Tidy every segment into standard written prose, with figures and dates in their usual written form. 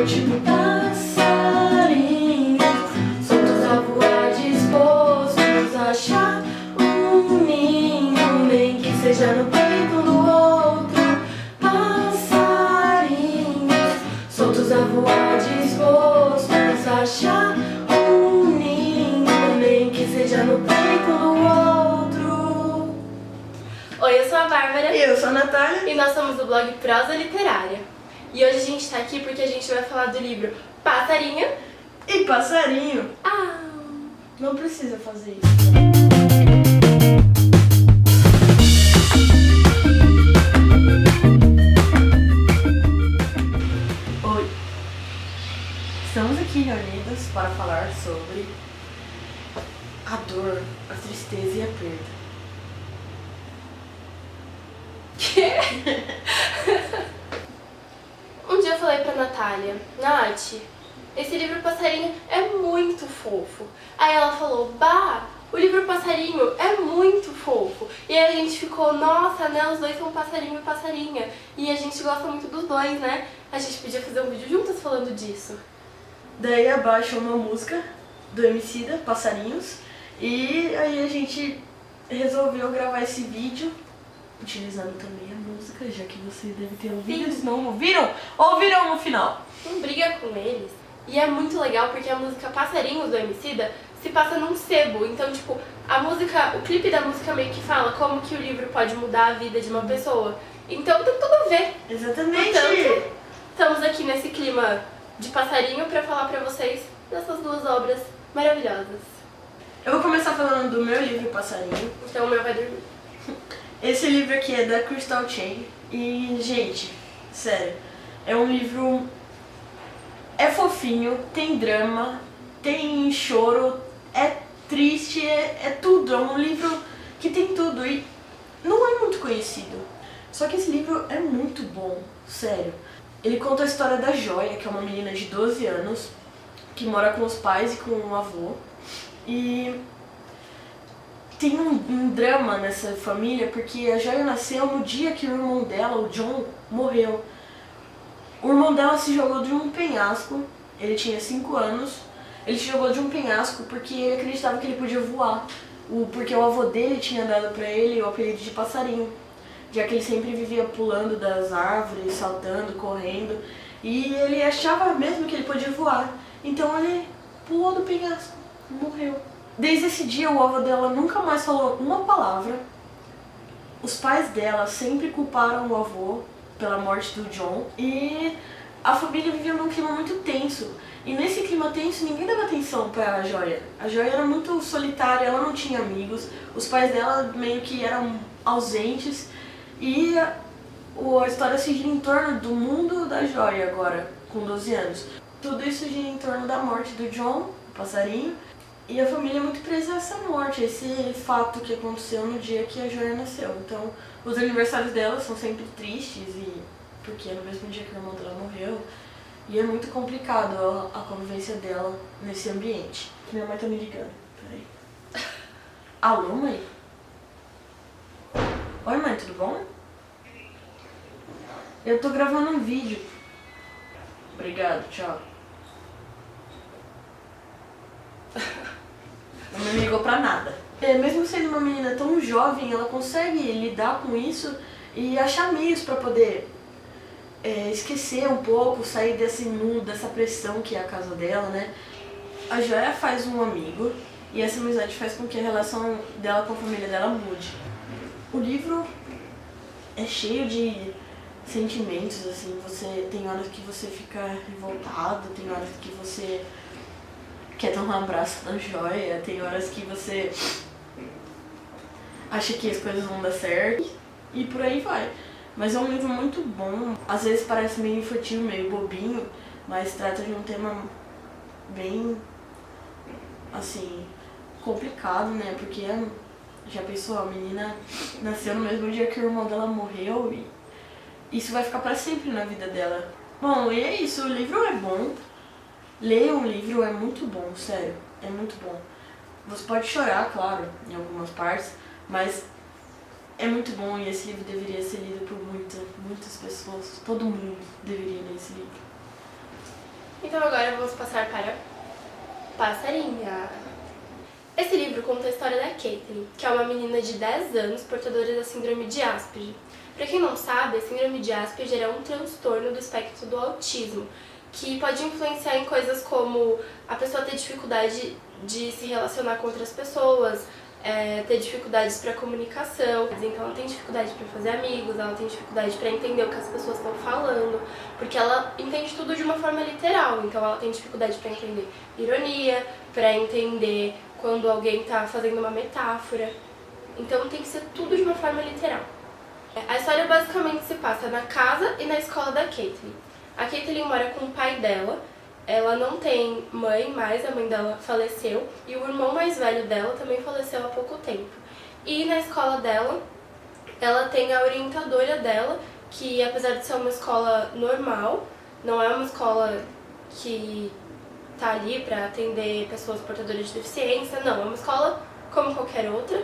tipo passarinhos, soltos a voar, dispostos a achar um ninho, nem que seja no peito um do outro. Passarinhos, soltos a voar, dispostos a achar um ninho, nem que seja no peito um do outro. Oi, eu sou a Bárbara. E eu sou a Natália. E nós somos do blog Prosa Literária. E hoje a gente tá aqui porque a gente vai falar do livro Passarinho E passarinho. Ah! Não precisa fazer isso. Oi. Estamos aqui reunidos para falar sobre a dor, a tristeza e a perda. Um dia eu falei pra Natália, Nath, esse livro Passarinho é muito fofo. Aí ela falou, Bah, o livro Passarinho é muito fofo. E aí a gente ficou, nossa, né, os dois são passarinho e passarinha. E a gente gosta muito dos dois, né? A gente podia fazer um vídeo juntas falando disso. Daí abaixo uma música do Emicida, Passarinhos. E aí a gente resolveu gravar esse vídeo utilizando também a música, já que você deve ter ouvido. Se não ouviram, ouviram no final. Não briga com eles. E é muito legal porque a música Passarinhos do Emicida se passa num sebo. Então, tipo, a música, o clipe da música meio que fala como que o livro pode mudar a vida de uma pessoa. Então tem tudo a ver. Exatamente. Portanto, estamos aqui nesse clima de passarinho pra falar pra vocês dessas duas obras maravilhosas. Eu vou começar falando do meu livro Passarinho. Então o meu vai dormir. Esse livro aqui é da Crystal Chain. E, gente, sério, é um livro... É fofinho, tem drama, tem choro, é triste, é tudo. É um livro que tem tudo e não é muito conhecido. Só que esse livro é muito bom, sério. Ele conta a história da Joia, que é uma menina de 12 anos, que mora com os pais e com o avô. E tem um drama nessa família, porque a Joia nasceu no dia que o irmão dela, o John, morreu. O irmão dela se jogou de um penhasco, ele tinha 5 anos, ele se jogou de um penhasco porque ele acreditava que ele podia voar, porque o avô dele tinha dado pra ele o apelido de passarinho, já que ele sempre vivia pulando das árvores, saltando, correndo, e ele achava mesmo que ele podia voar, então ele pulou do penhasco, morreu. Desde esse dia o avô dela nunca mais falou uma palavra, os pais dela sempre culparam o avô pela morte do John, e a família vivia num clima muito tenso. E nesse clima tenso ninguém dava atenção pra Joia. A Joia era muito solitária, ela não tinha amigos, os pais dela meio que eram ausentes, e a história se gira em torno do mundo da Joia agora, com 12 anos. Tudo isso gira em torno da morte do John, o passarinho, e a família é muito presa a essa morte, a esse fato que aconteceu no dia que a Joia nasceu. Então, os aniversários dela são sempre tristes, porque é no mesmo dia que o irmão dela morreu. E é muito complicado a convivência dela nesse ambiente. Minha mãe tá me ligando, peraí. Alô, mãe? Oi, mãe, tudo bom? Eu tô gravando um vídeo. Obrigado, tchau. Não me ligou pra nada. Mesmo sendo uma menina tão jovem, ela consegue lidar com isso e achar meios pra poder esquecer um pouco, sair desse mundo, dessa pressão que é a casa dela, né? A Joia faz um amigo e essa amizade faz com que a relação dela com a família dela mude. O livro é cheio de sentimentos, assim, tem horas que você fica revoltado, tem horas que você quer dar um abraço na Joia, tem horas que você acha que as coisas vão dar certo e por aí vai. Mas é um livro muito bom, às vezes parece meio infantil, meio bobinho, mas trata de um tema bem, assim, complicado, né? Porque já pensou, a menina nasceu no mesmo dia que o irmão dela morreu e isso vai ficar pra sempre na vida dela. Bom, e é isso, o livro é bom. Ler um livro é muito bom, sério, é muito bom. Você pode chorar, claro, em algumas partes, mas é muito bom e esse livro deveria ser lido por muitas pessoas. Todo mundo deveria ler esse livro. Então agora vamos passar para Passarinha. Esse livro conta a história da Caitlin, que é uma menina de 10 anos portadora da síndrome de Asperger. Para quem não sabe, a síndrome de Asperger é um transtorno do espectro do autismo, que pode influenciar em coisas como a pessoa ter dificuldade de se relacionar com outras pessoas, ter dificuldades para comunicação, então ela tem dificuldade para fazer amigos, ela tem dificuldade para entender o que as pessoas estão falando, porque ela entende tudo de uma forma literal, então ela tem dificuldade para entender ironia, para entender quando alguém está fazendo uma metáfora, então tem que ser tudo de uma forma literal. A história basicamente se passa na casa e na escola da Caitlin. A Caitlin mora com o pai dela, ela não tem mãe mais, a mãe dela faleceu, e o irmão mais velho dela também faleceu há pouco tempo. E na escola dela, ela tem a orientadora dela, que apesar de ser uma escola normal, não é uma escola que tá ali para atender pessoas portadoras de deficiência, não, é uma escola como qualquer outra,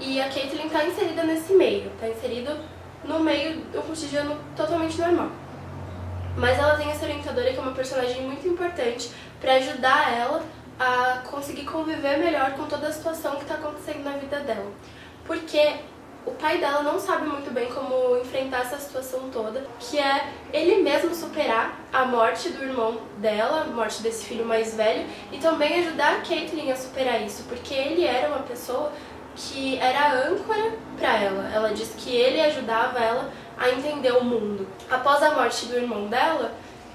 e a Caitlin está inserida nesse meio, está inserida no meio do cotidiano totalmente normal. Mas ela tem essa orientadora que é uma personagem muito importante para ajudar ela a conseguir conviver melhor com toda a situação que está acontecendo na vida dela. Porque o pai dela não sabe muito bem como enfrentar essa situação toda, que é ele mesmo superar a morte do irmão dela, a morte desse filho mais velho, e também ajudar a Caitlin a superar isso, porque ele era uma pessoa que era âncora para ela. Ela disse que ele ajudava ela a entender o mundo. Após a morte do irmão dela,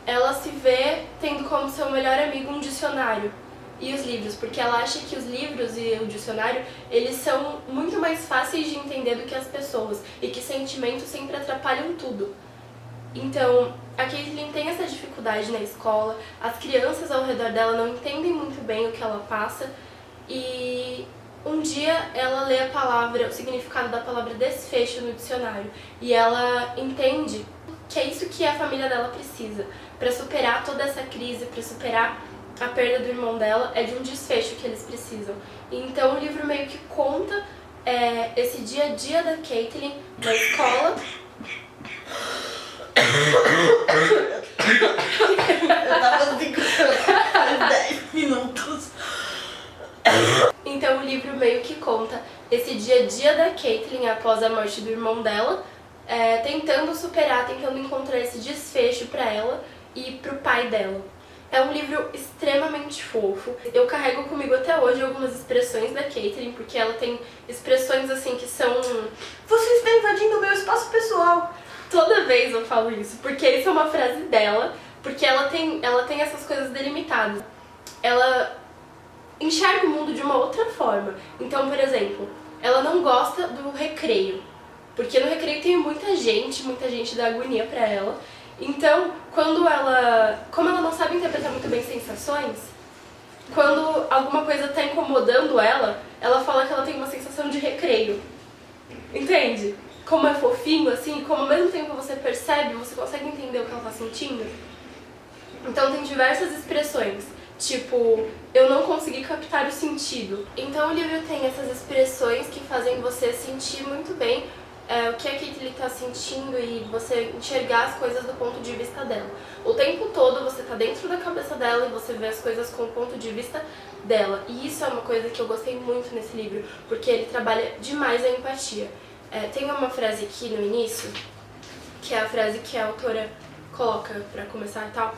ela se vê tendo como seu melhor amigo um dicionário e os livros, porque ela acha que os livros e o dicionário, eles são muito mais fáceis de entender do que as pessoas e que sentimentos sempre atrapalham tudo. Então, a Caitlin tem essa dificuldade na escola, as crianças ao redor dela não entendem muito bem o que ela passa e um dia ela lê o significado da palavra desfecho no dicionário e ela entende que é isso que a família dela precisa para superar toda essa crise, para superar a perda do irmão dela, é de um desfecho que eles precisam. Então o livro meio que conta esse dia a dia da Caitlin na escola. Eu tava segurando 10 minutos. Então o livro meio que conta esse dia a dia da Caitlin após a morte do irmão dela, tentando superar, tentando encontrar esse desfecho pra ela e pro pai dela. É um livro extremamente fofo. Eu carrego comigo até hoje algumas expressões da Caitlin, porque ela tem expressões assim que são... Você está invadindo o meu espaço pessoal. Toda vez eu falo isso, porque isso é uma frase dela, porque ela tem essas coisas delimitadas. Ela enxerga o mundo de uma outra forma. Então, por exemplo, ela não gosta do recreio, porque no recreio tem muita gente dá agonia pra ela. Então, como ela não sabe interpretar muito bem sensações, quando alguma coisa tá incomodando ela fala que ela tem uma sensação de recreio. Entende? Como é fofinho, assim, como ao mesmo tempo você percebe, você consegue entender o que ela tá sentindo. Então tem diversas expressões, tipo, eu não consegui captar o sentido. Então o livro tem essas expressões que fazem você sentir muito bem o que a Caitlin está sentindo e você enxergar as coisas do ponto de vista dela. O tempo todo você está dentro da cabeça dela e você vê as coisas com o ponto de vista dela. E isso é uma coisa que eu gostei muito nesse livro, porque ele trabalha demais a empatia. Tem uma frase aqui no início, que é a frase que a autora coloca para começar e tal,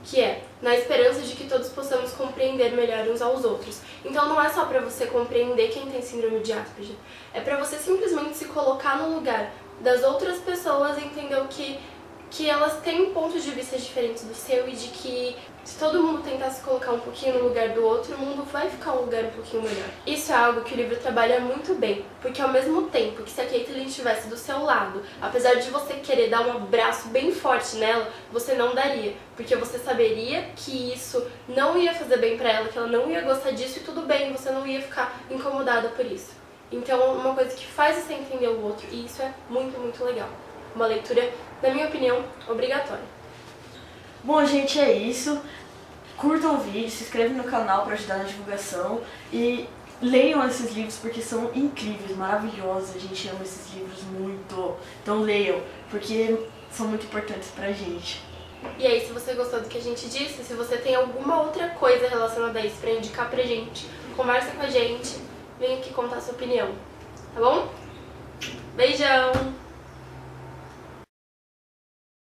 que é, na esperança de que todos possamos compreender melhor uns aos outros. Então não é só pra você compreender quem tem síndrome de Asperger, é pra você simplesmente se colocar no lugar das outras pessoas e entender o que elas têm pontos de vista diferentes do seu e de que se todo mundo tentar se colocar um pouquinho no lugar do outro, o mundo vai ficar um lugar um pouquinho melhor. Isso é algo que o livro trabalha muito bem, porque ao mesmo tempo que se a Caitlin estivesse do seu lado, apesar de você querer dar um abraço bem forte nela, você não daria, porque você saberia que isso não ia fazer bem pra ela, que ela não ia gostar disso e tudo bem, você não ia ficar incomodada por isso. Então é uma coisa que faz você entender o outro e isso é muito, muito legal. Uma leitura, na minha opinião, obrigatória. Bom, gente, é isso. Curtam o vídeo, se inscrevam no canal para ajudar na divulgação e leiam esses livros porque são incríveis, maravilhosos. A gente ama esses livros muito. Então leiam, porque são muito importantes pra gente. E aí, se você gostou do que a gente disse, se você tem alguma outra coisa relacionada a isso pra indicar pra gente, conversa com a gente, vem aqui contar a sua opinião, tá bom? Beijão!